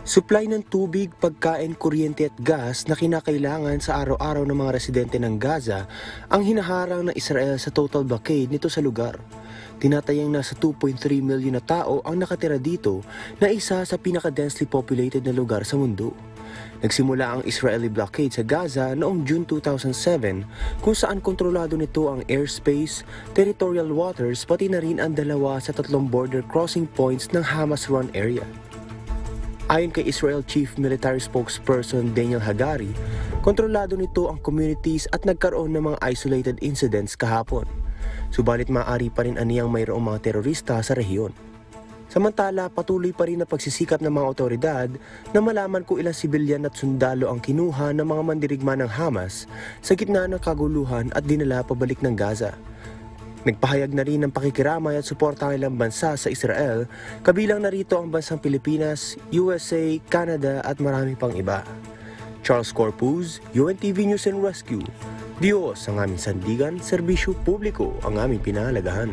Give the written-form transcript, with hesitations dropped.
Supply ng tubig, pagkain, kuryente at gas na kinakailangan sa araw-araw ng mga residente ng Gaza ang hinaharang ng Israel sa total blockade nito sa lugar. Tinatayang nasa 2.3 milyon na tao ang nakatira dito na isa sa pinaka-densely populated na lugar sa mundo. Nagsimula ang Israeli blockade sa Gaza noong June 2007 kung saan kontrolado nito ang airspace, territorial waters pati na rin ang 2 sa 3 border crossing points ng Hamas-run area. Ayon kay Israel Chief Military Spokesperson Daniel Hagari, kontrolado nito ang communities at nagkaroon ng mga isolated incidents kahapon. Subalit maaari pa rin aniyang mayroong mga terorista sa rehiyon. Samantala, patuloy pa rin ang pagsisikap ng mga otoridad na malaman kung ilang sibilyan at sundalo ang kinuha ng mga mandirigma ng Hamas sa gitna ng kaguluhan at dinala pabalik ng Gaza. Nagpahayag na rin ng pakikiramay at suporta ang ilang bansa sa Israel, kabilang narito ang bansang Pilipinas, USA, Canada at marami pang iba. Charles Corpuz, UNTV News and Rescue. Diyos ang aming sandigan, serbisyo publiko ang aming pinahalagahan.